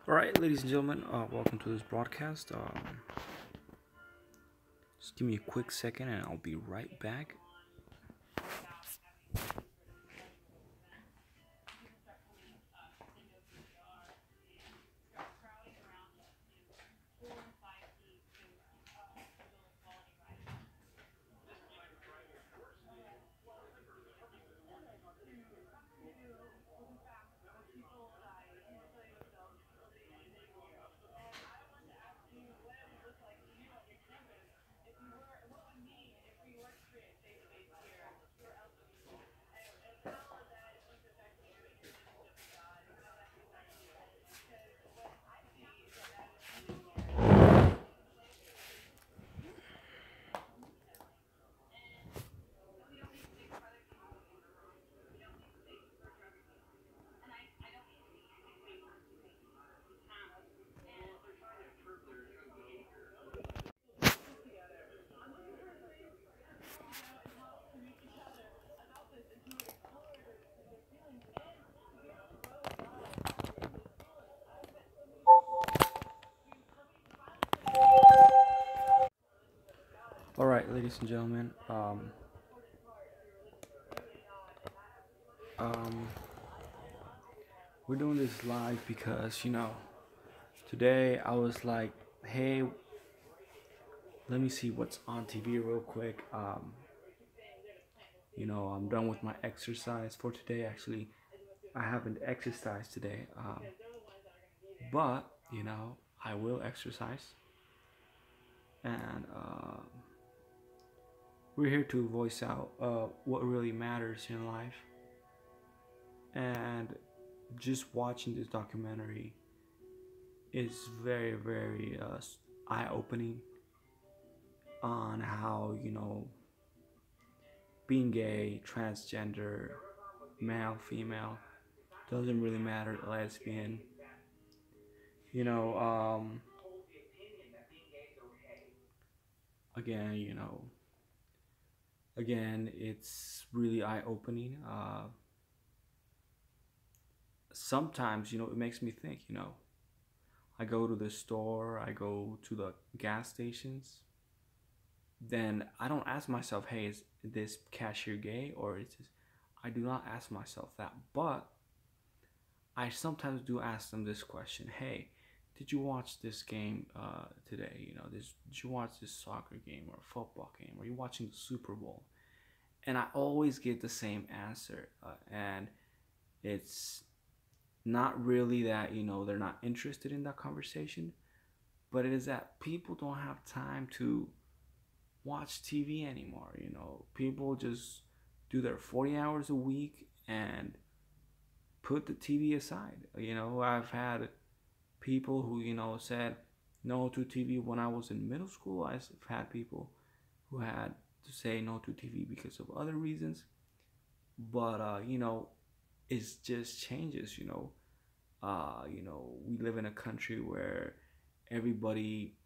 All right, ladies and gentlemen, welcome to this broadcast. Just give me a quick second and I'll be right back. All right, ladies and gentlemen, um, we're doing this live because today I was like, hey, let me see what's on TV real quick. I'm done with my exercise for today. Actually, I haven't exercised today, but I will exercise, and we're here to voice out what really matters in life. And just watching this documentary is very, very eye-opening on how being gay, transgender, male, female, doesn't really matter, lesbian, you know um again it's really eye-opening. Sometimes it makes me think. I go to the store, I go to the gas stations, then I don't ask myself, hey, is this cashier gay, or is this, I do not ask myself that. But I sometimes do ask them this question: hey, did you watch this game today? Did you watch this soccer game or football game? Are you watching the Super Bowl? And I always get the same answer, and it's not really that they're not interested in that conversation, but it is that people don't have time to watch TV anymore. People just do their 40 hours a week and put the TV aside. I've had people who said no to TV when I was in middle school. I've had people who had to say no to TV because of other reasons. But it just changes. We live in a country where everybody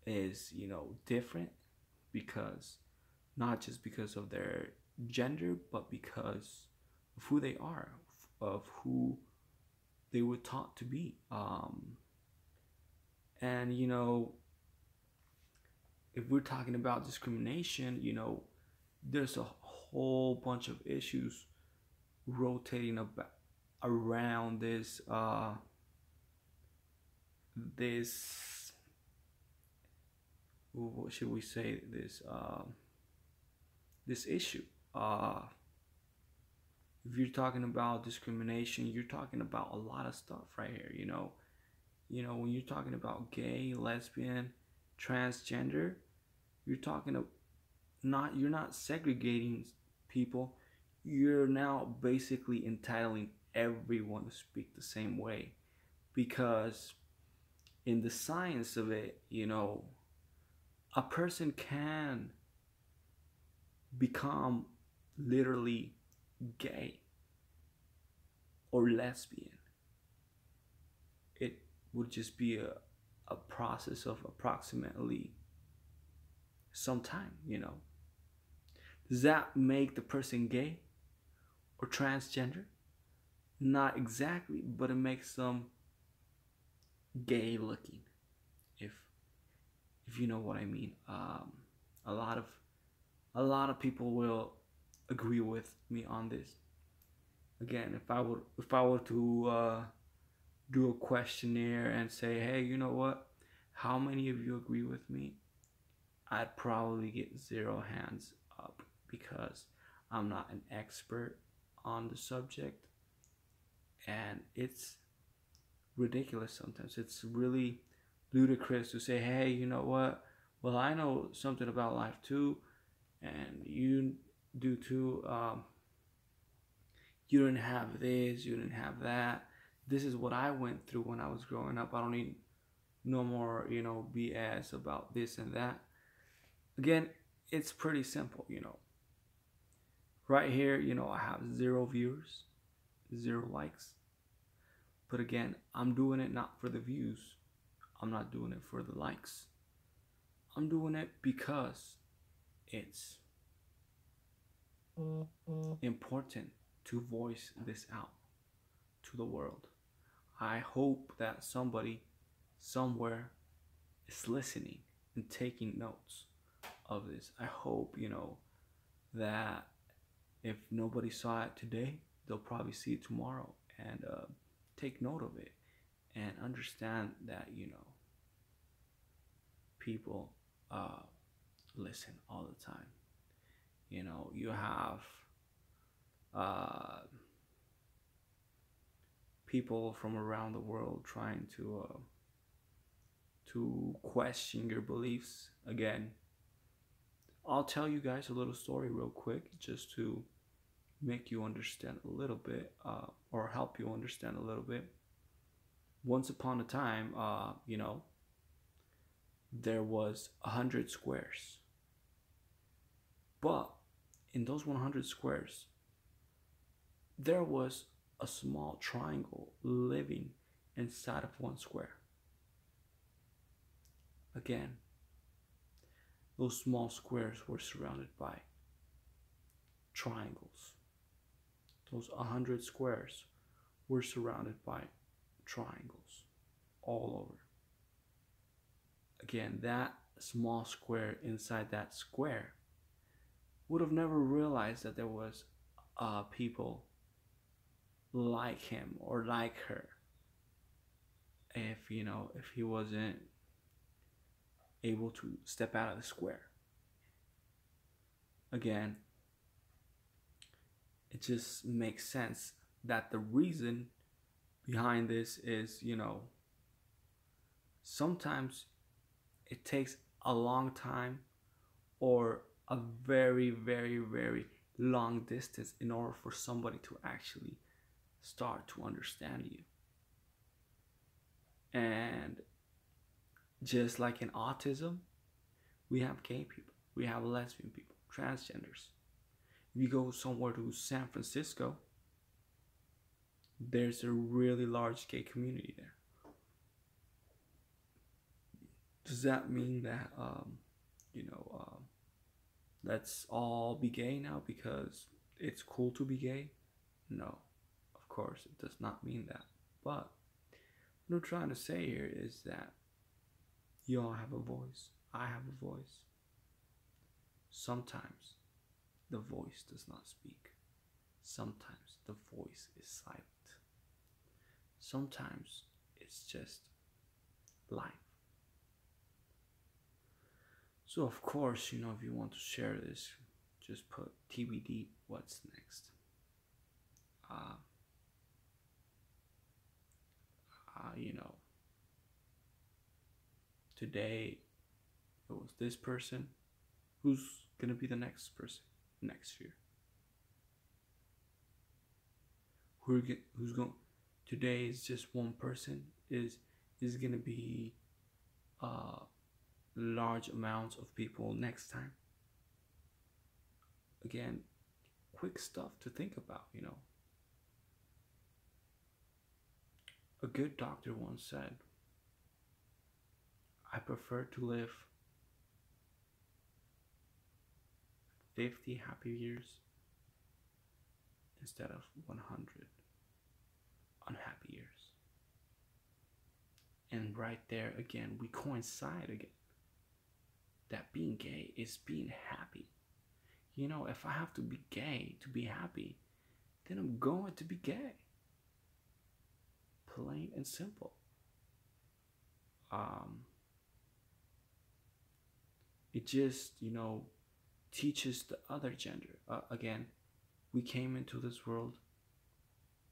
is different, because not just because of their gender, but because of who they are, of who they were taught to be. And if we're talking about discrimination, there's a whole bunch of issues rotating around this, what should we say, this issue. If you're talking about discrimination, you're talking about a lot of stuff right here. When you're talking about gay, lesbian, transgender, you're talking of not you're not segregating people. You're now basically entitling everyone to speak the same way, because in the science of it, a person can become literally gay or lesbian. It would just be a process of approximately some time. Does that make the person gay or transgender? Not exactly, but it makes them gay looking, if if you know what I mean. A lot of people will agree with me on this. Again, if I were to do a questionnaire and say, hey, you know what? How many of you agree with me? I'd probably get zero hands up because I'm not an expert on the subject, and it's ridiculous sometimes. It's really ludicrous to say, hey, you know what? Well, I know something about life too, and you do too. You didn't have this, you didn't have that. This is what I went through when I was growing up. I don't need no more, BS about this and that. Again, it's pretty simple. Right here, I have zero viewers, zero likes. But again, I'm doing it not for the views. I'm not doing it for the likes. I'm doing it because it's important to voice this out to the world. I hope that somebody somewhere is listening and taking notes of this. I hope, that if nobody saw it today, they'll probably see it tomorrow and take note of it and understand that, people listen all the time. You have uh, people from around the world trying to question your beliefs. Again, I'll tell you guys a little story real quick just to make you understand a little bit, or help you understand a little bit. Once upon a time, there was 100 squares, but in those 100 squares, there was a small triangle living inside of one square. Again, those small squares were surrounded by triangles. Those 100 squares were surrounded by triangles all over. Again, that small square inside that square would have never realized that there was people like him or like her if he wasn't able to step out of the square. Again, it just makes sense that the reason behind this is, sometimes it takes a long time or a very, very, very long distance in order for somebody to actually start to understand you. And just like in autism, we have gay people, we have lesbian people, transgenders. If you go somewhere to San Francisco, there's a really large gay community there. Does that mean that let's all be gay now because it's cool to be gay? No, of course it does not mean that. But what I'm trying to say here is that you all have a voice. I have a voice. Sometimes the voice does not speak. Sometimes the voice is silent. Sometimes it's just life. So of course, if you want to share this, just put TBD, what's next. Uh, today it was this person. Who's gonna be the next person next year? Who's going? Today is just one person. Is is gonna be uh, large amounts of people next time. Again, quick stuff to think about. A good doctor once said, I prefer to live 50 happy years instead of 100 unhappy years. And right there again, we coincide again that being gay is being happy. If I have to be gay to be happy, then I'm going to be gay. Plain and simple. Um, it just, teaches the other gender. Again, we came into this world,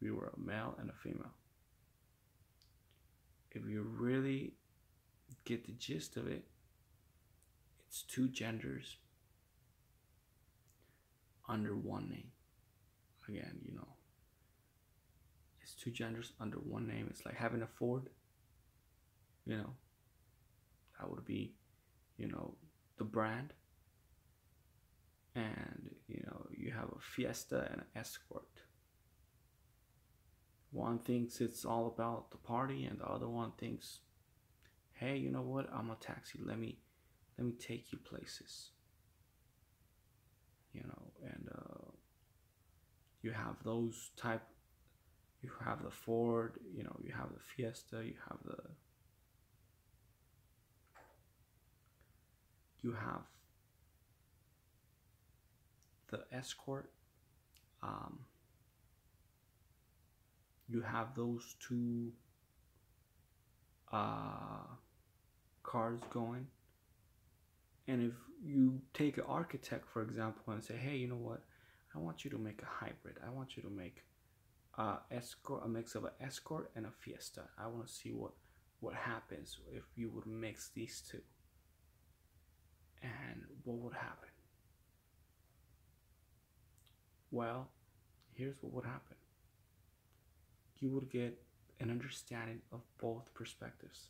we were a male and a female. If you really get the gist of it, it's two genders under one name. Again, it's two genders under one name. It's like having a Ford, that would be, the brand. And, you have a Fiesta and an Escort. One thinks it's all about the party, and the other one thinks, hey, you know what? I'm a taxi. Let me take you places. And you have those type. You have the Ford. You have the Fiesta. You have the Escort. You have those two cars going. And if you take an architect, for example, and say, hey, you know what? I want you to make a hybrid. I want you to make a mix of an Escort and a Fiesta. I want to see what happens if you would mix these two. And what would happen? Well, here's what would happen. You would get an understanding of both perspectives.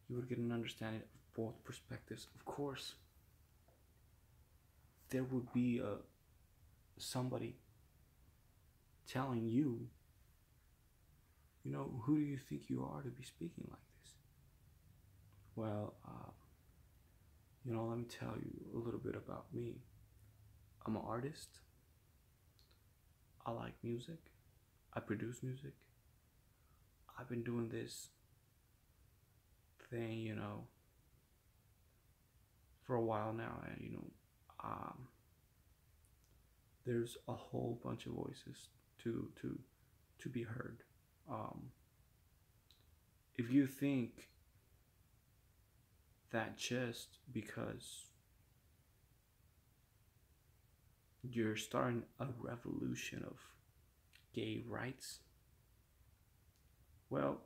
You would get an understanding of both perspectives. Of course, there would be somebody telling you, who do you think you are to be speaking like this? Well, let me tell you a little bit about me. I'm an artist. I like music. I produce music. I've been doing this thing, for a while now, and there's a whole bunch of voices to be heard. If you think that just because you're starting a revolution of gay rights, well,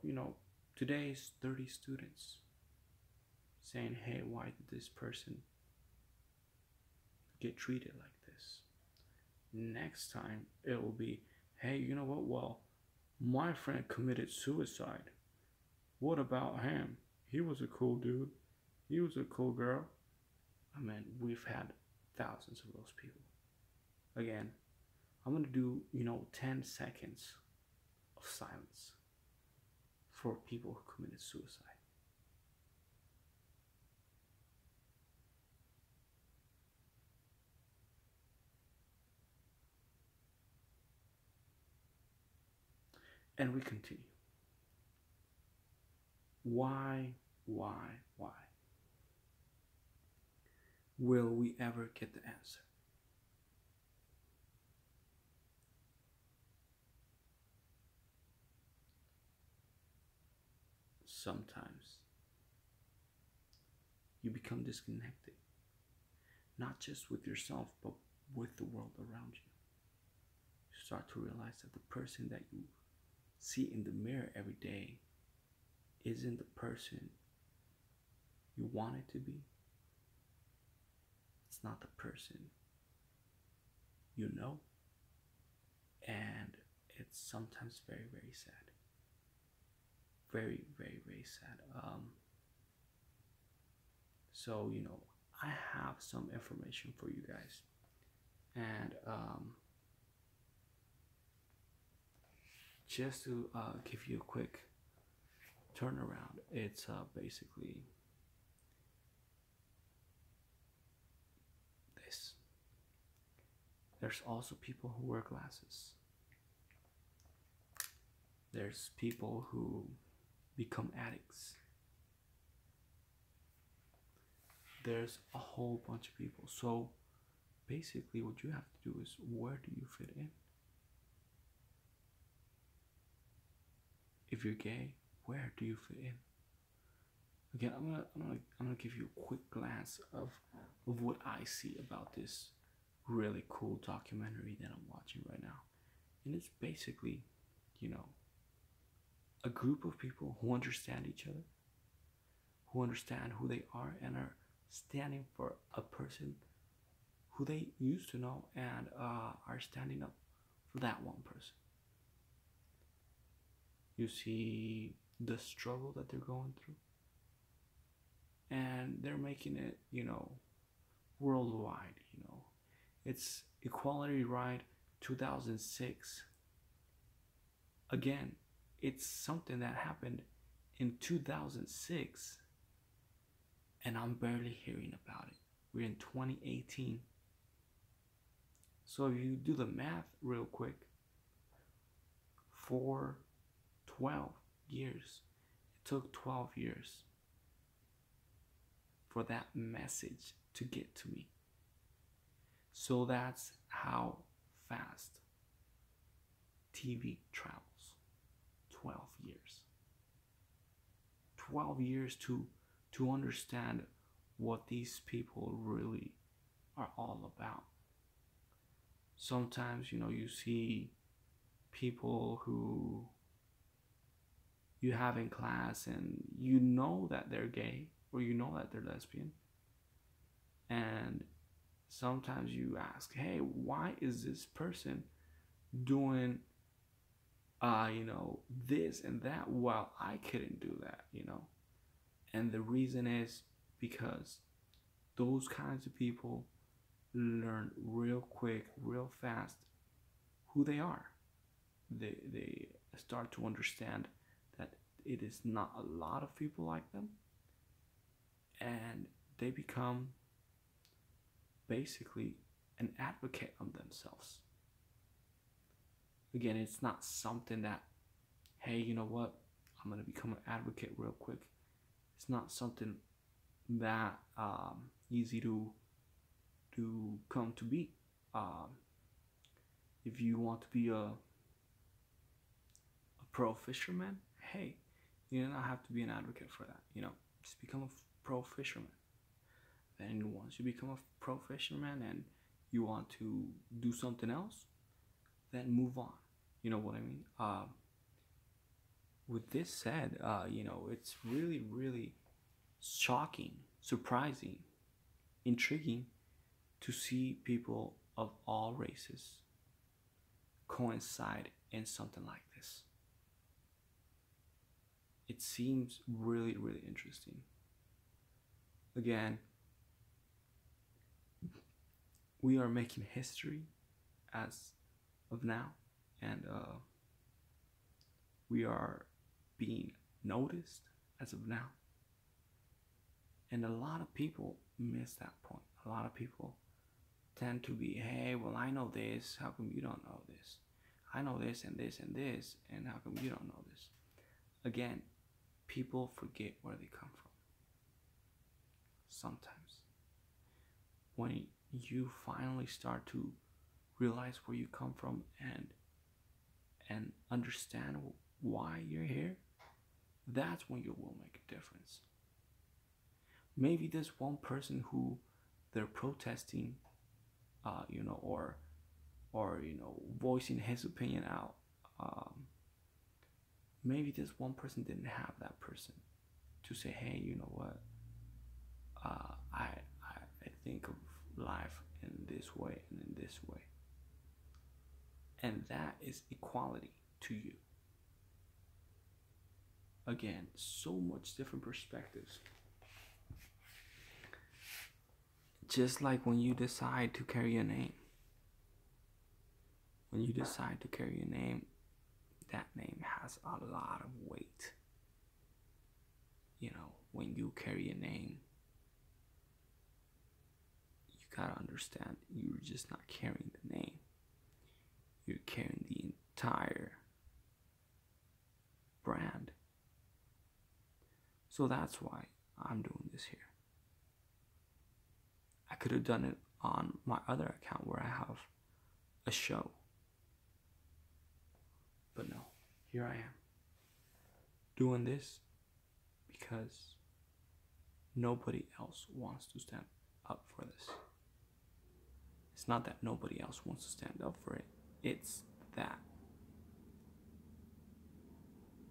today's 30 students saying, hey, why did this person get treated like this? Next time it will be, hey, you know what? Well, my friend committed suicide. What about him? He was a cool dude. He was a cool girl. I mean, we've had thousands of those people. Again, I'm going to do, 10 seconds of silence for people who committed suicide. And we continue. Why? Will we ever get the answer? Sometimes you become disconnected, not just with yourself, but with the world around you. You start to realize that the person that you see in the mirror every day isn't the person you want it to be. It's not the person and it's sometimes very, very sad. very, very, very sad. So I have some information for you guys, and just to give you a quick turnaround, it's basically this. There's also people who wear glasses. There's people who become addicts. There's a whole bunch of people. So basically, what you have to do is, where do you fit in? If you're gay, where do you fit in? Again, I'm gonna give you a quick glance of what I see about this really cool documentary that I'm watching right now. And it's basically, you know, a group of people who understand each other, who understand who they are, and are standing for a person who they used to know, and are standing up for that one person. You see the struggle that they're going through, and they're making it, worldwide. It's Equality Ride 2006. Again, it's something that happened in 2006, and I'm barely hearing about it. We're in 2018. So if you do the math real quick, for 12 years, it took 12 years for that message to get to me. So that's how fast TV travels. 12 years. 12 years to understand what these people really are all about. Sometimes, you see people who you have in class, and you know that they're gay, or you know that they're lesbian, and sometimes you ask, hey, why is this person doing this and that while I couldn't do that, and the reason is because those kinds of people learn real quick, real fast who they are. They start to understand that it is not a lot of people like them, and they become basically an advocate of themselves. Again, it's not something that, hey, you know what, I'm gonna become an advocate real quick. It's not something that easy to come to be. If you want to be a pro fisherman, hey, you do not have to be an advocate for that. Just become a pro fisherman. Then once you become a pro fisherman and you want to do something else, then move on. You know what I mean? With this said, it's really, really shocking, surprising, intriguing to see people of all races coincide in something like this. It seems really, really interesting. Again, we are making history as of now, and we are being noticed as of now. And a lot of people miss that point. A lot of people tend to be, hey, well, I know this, how come you don't know this? I know this and this and this, and how come you don't know this? Again, people forget where they come from. Sometimes. When you finally start to realize where you come from and understand why you're here, that's when you will make a difference. Maybe this one person who they're protesting, or voicing his opinion out. Maybe this one person didn't have that person to say, hey, you know what? I think of life in this way and in this way. And that is equality to you. Again, so much different perspectives. Just like when you decide to carry a name. When you decide to carry a name, that name has a lot of weight. You know, when you carry a name, you gotta understand you're just not carrying the name. You're carrying the entire brand. So that's why I'm doing this here. I could have done it on my other account where I have a show. But no, here I am doing this because nobody else wants to stand up for this. It's not that nobody else wants to stand up for it. It's that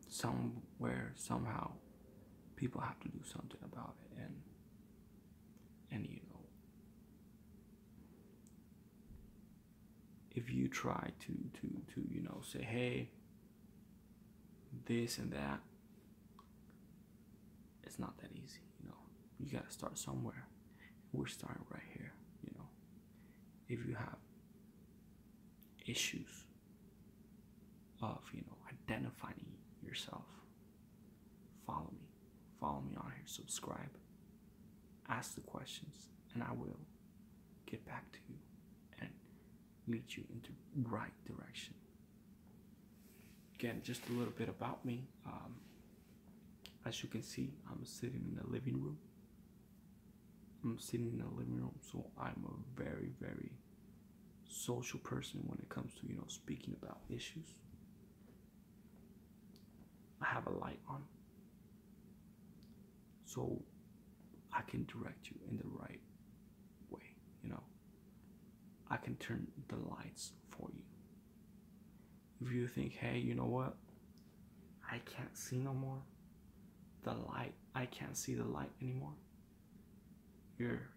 somewhere, somehow, people have to do something about it. And you know, if you try to you know, say, hey, this and that, it's not that easy. You know, you gotta start somewhere. We're starting right here. You know, if you have issues of, you know, identifying yourself, follow me on here, subscribe, ask the questions, and I will get back to you and lead you into right direction. Again, just a little bit about me. As you can see, I'm sitting in the living room. So I'm a very, very social person when it comes to, you know, speaking about issues. I have a light on, so I can direct you in the right way. You know, I can turn the lights for you. If you think, hey, you know what, I can't see no more, I can't see the light anymore, you're